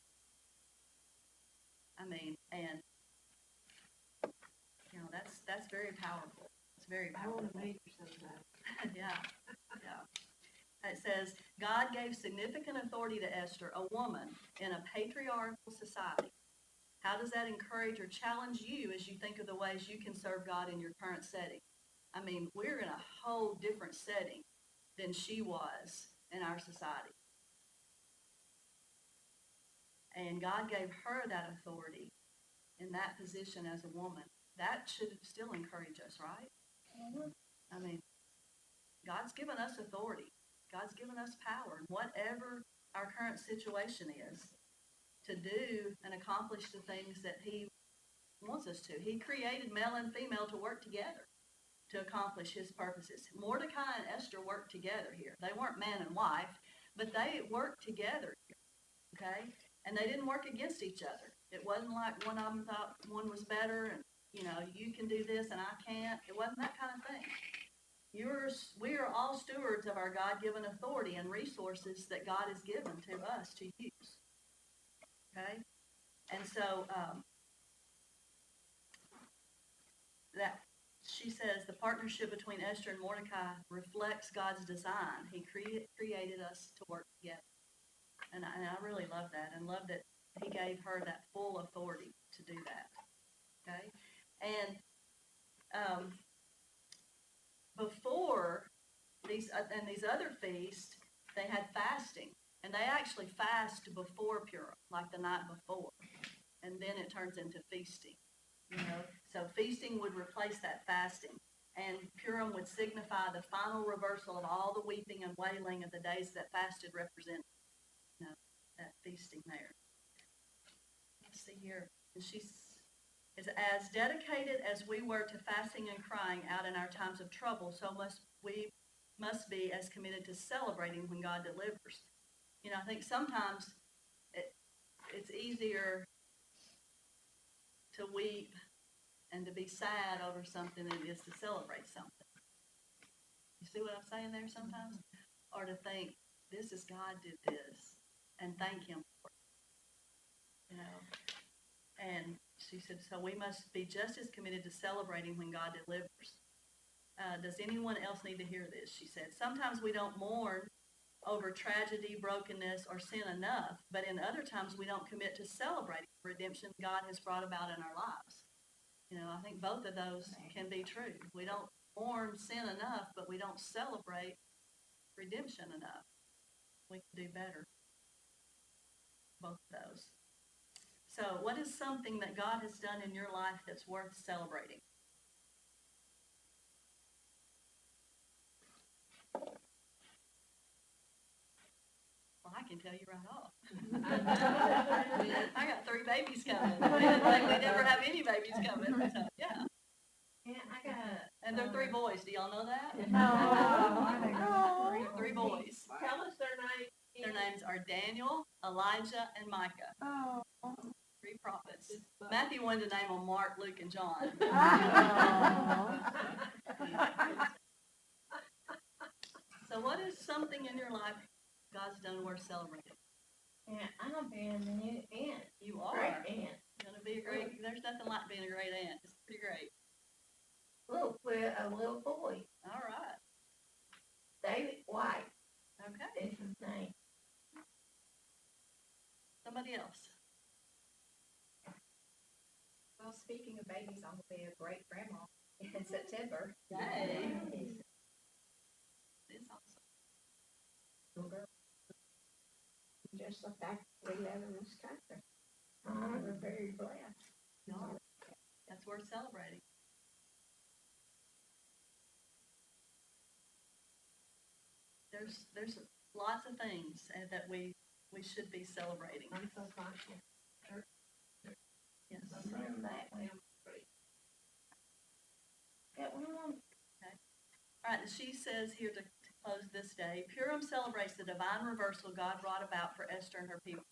That's very powerful. It's very I powerful. want to meet her sometime. Yeah. It says, God gave significant authority to Esther, a woman in a patriarchal society. How does that encourage or challenge you as you think of the ways you can serve God in your current setting? We're in a whole different setting than she was in our society. And God gave her that authority in that position as a woman. That should still encourage us, right? Mm-hmm. God's given us authority. God's given us power. Whatever our current situation is, to do and accomplish the things that he wants us to. He created male and female to work together. to accomplish his purposes. Mordecai and Esther worked together here. They weren't man and wife, but they worked together here, okay? And they didn't work against each other. It wasn't like one of them thought one was better and, you know, you can do this and I can't. It wasn't that kind of thing. We are all stewards of our God-given authority and resources that God has given to us to use, okay? And so that she says the partnership between Esther and Mordecai reflects God's design. He created us to work together. And I really love that, and love that he gave her that full authority to do that. Okay? And before these other feasts, they had fasting. And they actually fast before Purim, like the night before. And then it turns into feasting. You know, so feasting would replace that fasting, and Purim would signify the final reversal of all the weeping and wailing of the days that fasted represent, you know, that feasting there. Let's see here. And she is as dedicated as we were to fasting and crying out in our times of trouble, so we must be as committed to celebrating when God delivers. You know, I think sometimes it's easier to weep and to be sad over something than it is to celebrate something. You see what I'm saying there sometimes? Or to think, this is God did this, and thank him for it. You know? And she said, so we must be just as committed to celebrating when God delivers. Does anyone else need to hear this? She said, sometimes we don't mourn over tragedy, brokenness, or sin enough, but in other times we don't commit to celebrating the redemption God has brought about in our lives. You know, I think both of those can be true. We don't mourn sin enough, but we don't celebrate redemption enough. We can do better. Both of those. So, what is something that God has done in your life that's worth celebrating? Well, I can tell you right off. I got 3 babies coming. Like we never have any babies coming. So, yeah. Yeah, I got. And they're 3 boys. Do y'all know that? Oh, 3 boys. Tell us their name. Their names are Daniel, Elijah, and Micah. oh. 3 prophets. Matthew wanted to name them Mark, Luke, and John. So what is something in your life God's done worth celebrating? And I'm being a new aunt. You are. Great aunt. Gonna be a great, there's nothing like being a great aunt. It's pretty great. Look, we're a little boy, All right. David White Okay. is his name. Somebody else. Well, speaking of babies, I'm gonna be a great grandma in September. Yay. It's awesome. Little girl. Just the fact that we live in this country. We're very blessed. No. That's worth celebrating. There's lots of things that we should be celebrating. I'm so thankful. Yes. From that way. That one on. All right, and she says here to close this day, Purim celebrates the divine reversal God brought about for Esther and her people,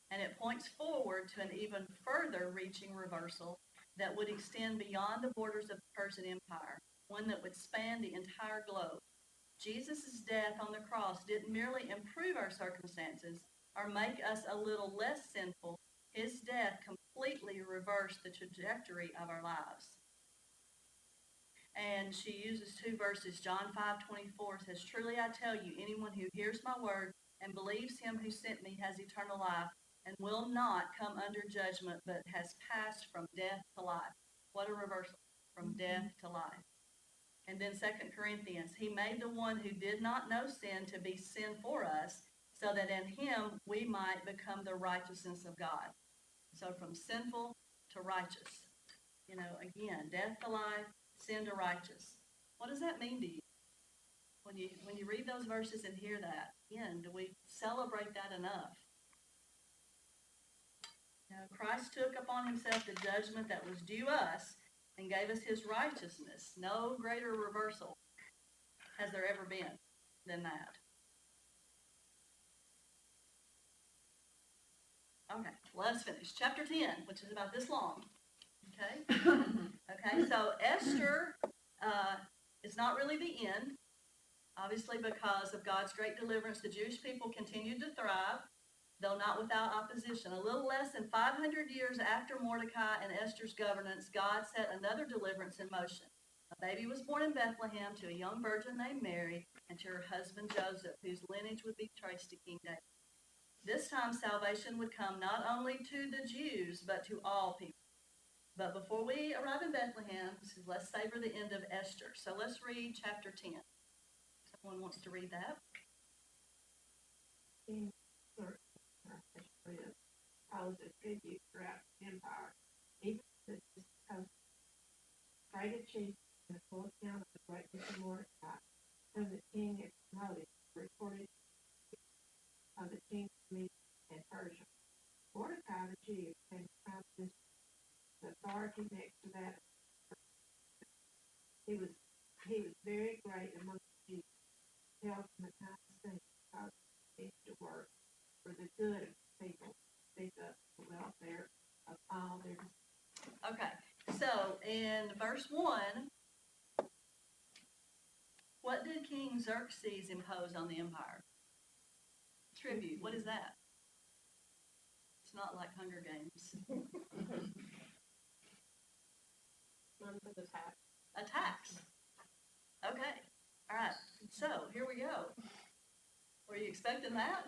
and it points forward to an even further reaching reversal that would extend beyond the borders of the Persian Empire, one that would span the entire globe. Jesus' death on the cross didn't merely improve our circumstances or make us a little less sinful. His death completely reversed the trajectory of our lives. And she uses 2 verses. John 5:24 says, truly I tell you, anyone who hears my word and believes him who sent me has eternal life and will not come under judgment, but has passed from death to life. What a reversal, from death to life. And then 2 Corinthians, he made the one who did not know sin to be sin for us, so that in him we might become the righteousness of God. So from sinful to righteous. You know, again, death to life, sin to righteous. What does that mean to you? When you read those verses and hear that, again, do we celebrate that enough? You know, Christ took upon himself the judgment that was due us and and gave us his righteousness. No greater reversal has there ever been than that. Okay, let's finish. Chapter 10, which is about this long. Okay? Okay, so Esther is not really the end. Obviously, because of God's great deliverance, the Jewish people continued to thrive, though not without opposition. A little less than 500 years after Mordecai and Esther's governance, God set another deliverance in motion. A baby was born in Bethlehem to a young virgin named Mary and to her husband Joseph, whose lineage would be traced to King David. This time, salvation would come not only to the Jews, but to all people. But before we arrive in Bethlehem, let's savor the end of Esther. So let's read chapter 10. Someone wants to read that? King Xerxes imposed a tribute throughout the empire, even to his coast. Great achievement in the full account of the greatness of Mordecai, whom the king had promoted, recorded of the king's Media and Persia. Mordecai the Jew became prime minister, the authority next to that. He was very great among the Jews, held from the kind of things because he needed to work for the good of the people, speak up for the welfare of all their. Okay, so in verse 1, what did King Xerxes impose on the empire? Tribute. What is that? It's not like Hunger Games. None for the tax. A tax. Okay. All right. So here we go. Were you expecting that?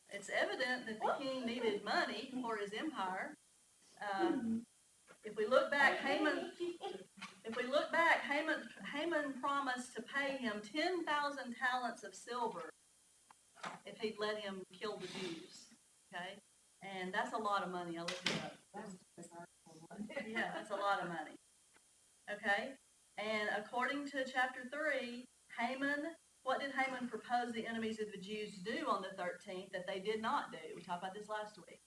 It's evident that the king needed money for his empire. If we look back, Haman promised to pay him 10,000 talents of silver if he'd let him kill the Jews. Okay, and that's a lot of money. I looked it up. Yeah, that's a lot of money. Okay, and according to chapter 3, what did Haman propose the enemies of the Jews do on the 13th that they did not do? We talked about this last week.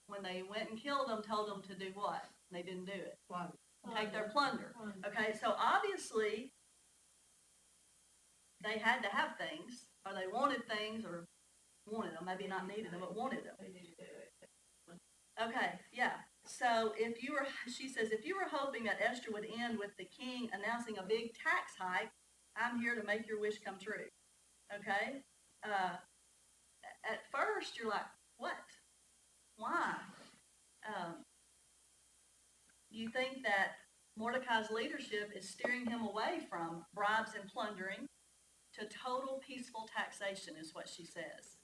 When they went and killed them, told them to do what? They didn't do it. Take their plunder. Okay, so obviously they had to have things, or they wanted things, or wanted them. Maybe not needed them, but wanted them. They need to do it. Okay, yeah. So she says, if you were hoping that Esther would end with the king announcing a big tax hike, I'm here to make your wish come true. Okay? At first, you're like, what? Why? You think that Mordecai's leadership is steering him away from bribes and plundering to total peaceful taxation, is what she says.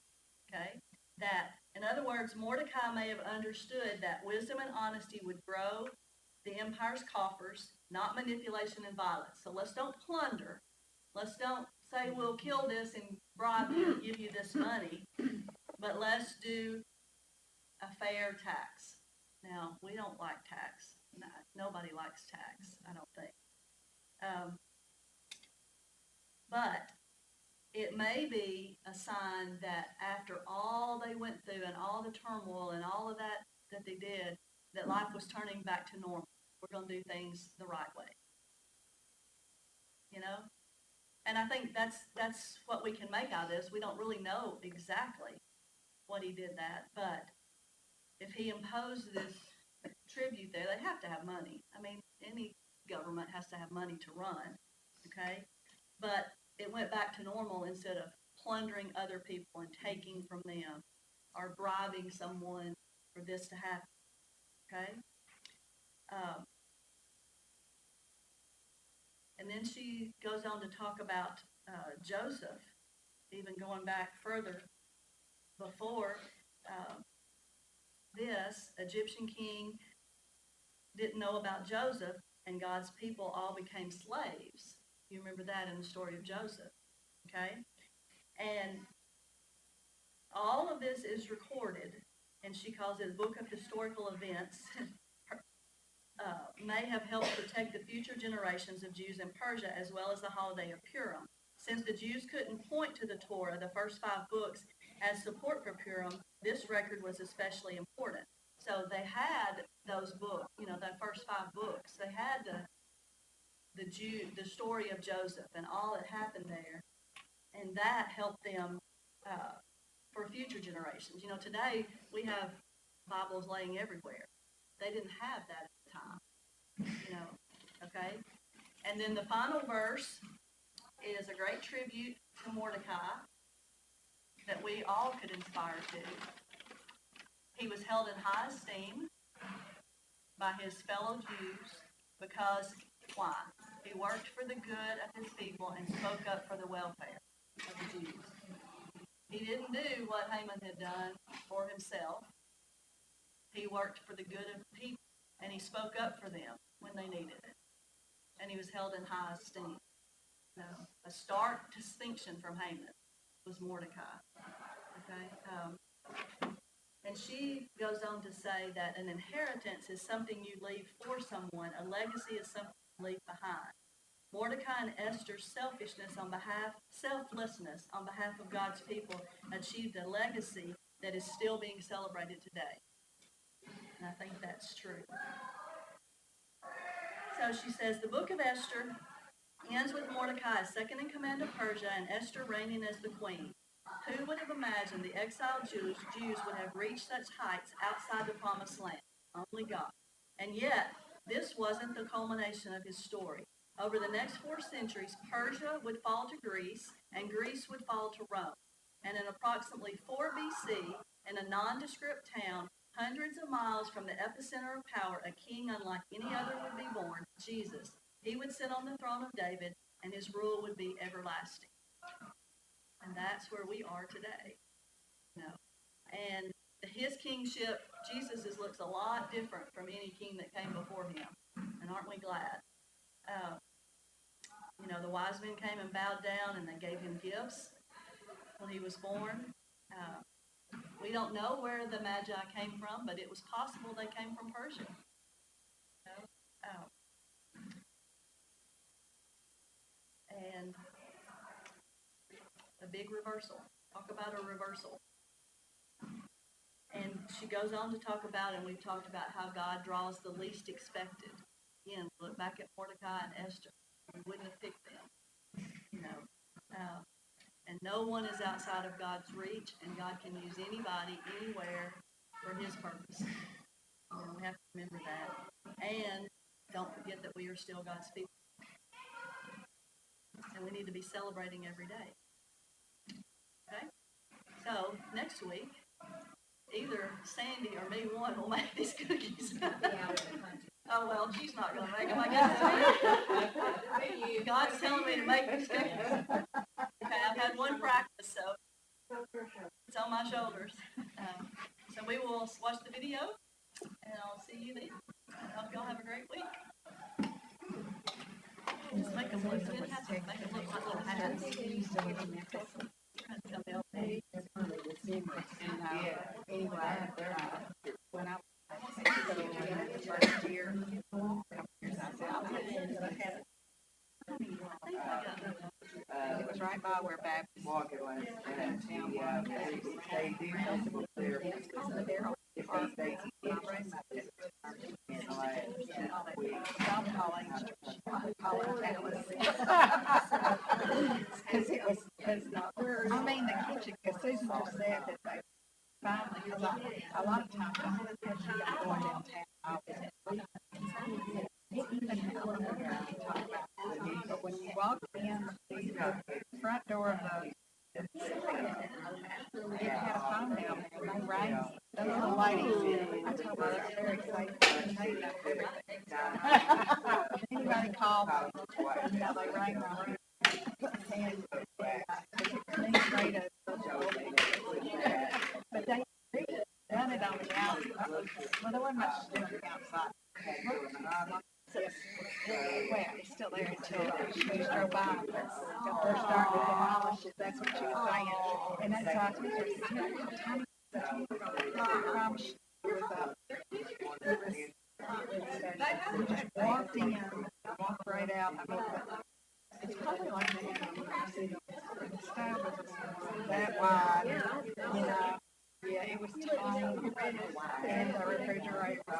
Okay? That, in other words, Mordecai may have understood that wisdom and honesty would grow the empire's coffers, not manipulation and violence. So let's don't plunder. Let's don't say we'll kill this and bribe you and give you this money, but let's do a fair tax. Now, we don't like tax. No, nobody likes tax, I don't think. But it may be a sign that after all they went through and all the turmoil and all of that they did, that life was turning back to normal. We're going to do things the right way. You know? And I think that's what we can make out of this. We don't really know exactly what he did that, but if he imposed this tribute there, they have to have money. I mean, any government has to have money to run, okay? But it went back to normal instead of plundering other people and taking from them or bribing someone for this to happen, okay? And then she goes on to talk about Joseph, even going back further before this Egyptian king didn't know about Joseph, and God's people all became slaves. You remember that in the story of Joseph, okay? And all of this is recorded, and she calls it a book of historical events. May have helped protect the future generations of Jews in Persia as well as the holiday of Purim. Since the Jews couldn't point to the Torah, the first 5 books, as support for Purim, this record was especially important. So they had those books, that first 5 books. They had the story of Joseph and all that happened there, and that helped them for future generations. Today we have Bibles laying everywhere. They didn't have that at the time, okay? And then the final verse is a great tribute to Mordecai that we all could inspire to. He was held in high esteem by his fellow Jews because, why? He worked for the good of his people and spoke up for the welfare of the Jews. He didn't do what Haman had done for himself. He worked for the good of the people, and he spoke up for them when they needed it. And he was held in high esteem. So, a stark distinction from Haman was Mordecai. Okay? And she goes on to say that an inheritance is something you leave for someone. A legacy is something you leave behind. Mordecai and Esther's selflessness on behalf of God's people achieved a legacy that is still being celebrated today. And I think that's true. So she says, the book of Esther ends with Mordecai second in command of Persia and Esther reigning as the queen. Who would have imagined the exiled Jews would have reached such heights outside the promised land? Only God. And yet, this wasn't the culmination of his story. Over the next 4 centuries, Persia would fall to Greece, and Greece would fall to Rome. And in approximately 4 BC, in a nondescript town, hundreds of miles from the epicenter of power, a king unlike any other would be born, Jesus. He would sit on the throne of David, and his rule would be everlasting. And that's where we are today. And his kingship, Jesus' looks a lot different from any king that came before him. And aren't we glad? The wise men came and bowed down, and they gave him gifts when he was born. We don't know where the Magi came from, but it was possible they came from Persia. And a big reversal. Talk about a reversal. And she goes on to talk about, and we've talked about how God draws the least expected. Again, look back at Mordecai and Esther. We wouldn't have picked them. And no one is outside of God's reach, and God can use anybody, anywhere, for his purpose. We have to remember that. And don't forget that we are still God's people. And we need to be celebrating every day. Okay? So, next week, either Sandy or me, one, will make these cookies. Oh, well, she's not going to make them, I guess. God's telling me to make these cookies. Okay, I've had one practice, so it's on my shoulders. So we will watch the video, and I'll see you then. I hope y'all have a great week. Just make them look good. Make them look like little hats. When I was first year, a couple years outside, it was right by where Baptist Walking like that, they do something there. it's called the Darrell Park. South College, because it was, I mean, the kitchen, because Susan just said that they finally, because a lot of times, I'm going downtown, but when you walk in the front door of the it had a phone down there, and they rang, those little ladies, I told her that's very exciting, they know everything. Anybody called, they rang my room, and but they done it on the outside, well, there wasn't much to do outside. Well, it's still there until she drove by. They're starting to demolish it. That's what she was saying. And that's how I told her, you know how tiny I promise you, we just walked in, walked right out. I mean, it's probably like that. The style was that wide, you know. Yeah, it was tiny, and the refrigerator was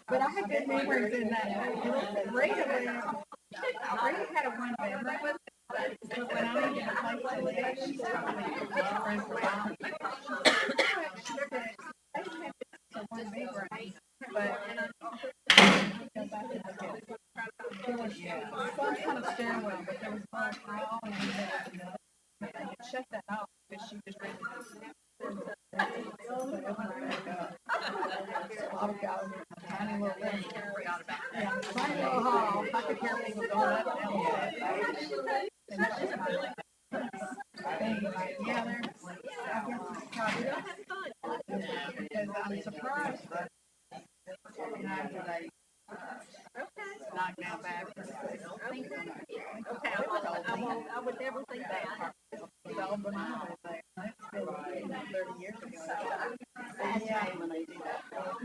But I have good memories in that. Rita had a one bedroom. But when I needed a place to live, she told me to rent a house. They had a one bedroom, but there was some kind of stairwell, but there was one wall and they had shut that off because she just rented it. Tiny little room. Yeah, tiny little hall. I could hear people going up and down. And that's just really anyway, yeah, there's, I guess it's probably, because I'm surprised that, after they, knocked down Baptist. Okay, I would never think that. The old banana was there. That's been 30 years ago. Yeah.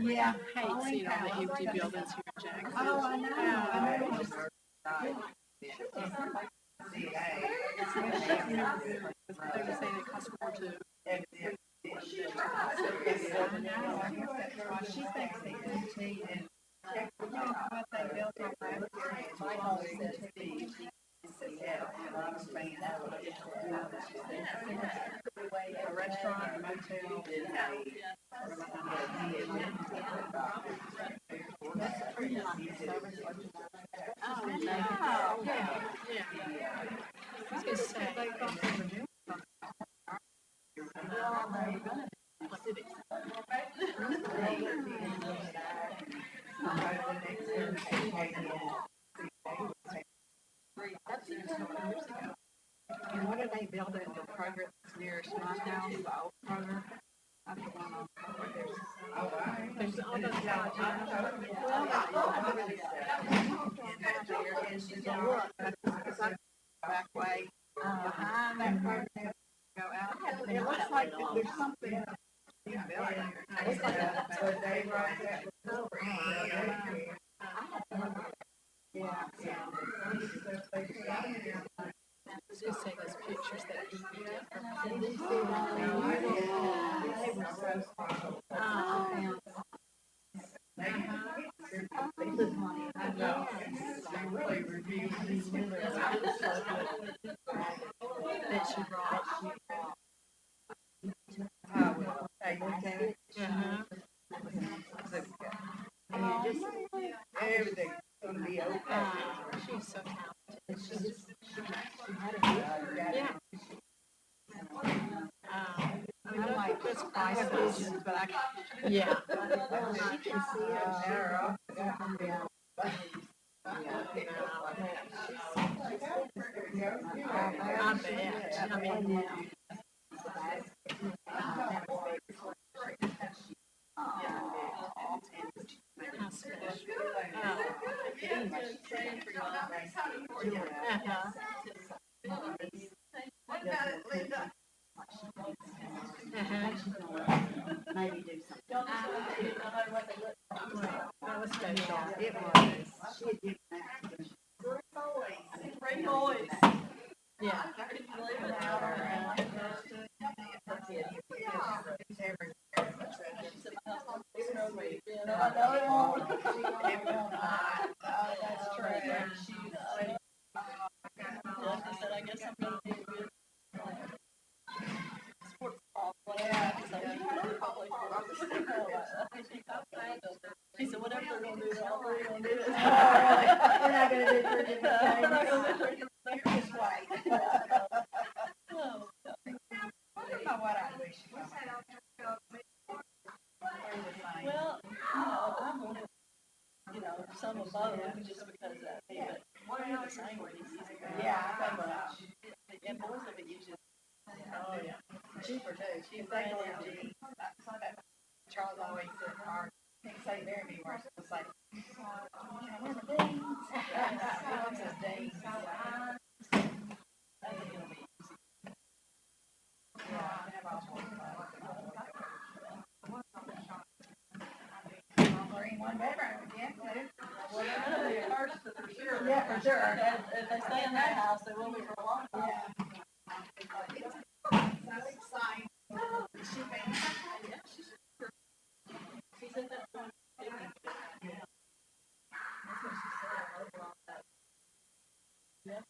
Yeah. Hate seeing all the empty buildings here in Jackson. Oh, I know. They're just saying it costs more to. She thinks they can see and what they built on that. My home says a restaurant, a motel. I was gonna say. And what did they build in the Progress near my house, the old Progress? That's the one on, there's all those guys. And she's on, back way, behind that Progress, go out. It looks like there's something being built there. Yeah. I was gonna say those pictures that he did. That she brought. Everything's gonna be okay. She's so talented. I mean, that's priceless, but I, yeah. She can see it. I bet. I mean, how special. Maybe do something. That was special. It was. She had given that to me. Three boys. Yeah. Could you believe it? That's true. I said, I guess I'm gonna be a good sports ball player. So probably she said, whatever they're gonna do, they're all gonna do it. We're not gonna do pretty We're not gonna do pretty You're just right. Oh, I don't know what I wish. well, I wanted, some of both, just because of that, but we're the same reasons. Yeah, I think so. And boys of it usually. Oh, yeah. Cheaper too. Cheaper than LG. Charles always said, or he can say very many words. It's like, where's the beans? He wants his beans. One bedroom, yeah. Yeah, for sure. If they stay in that house, they will be for a long time. Yeah. So exciting. She made Yeah, she's at that point. Yeah. That's what she said, overall, that. Yeah.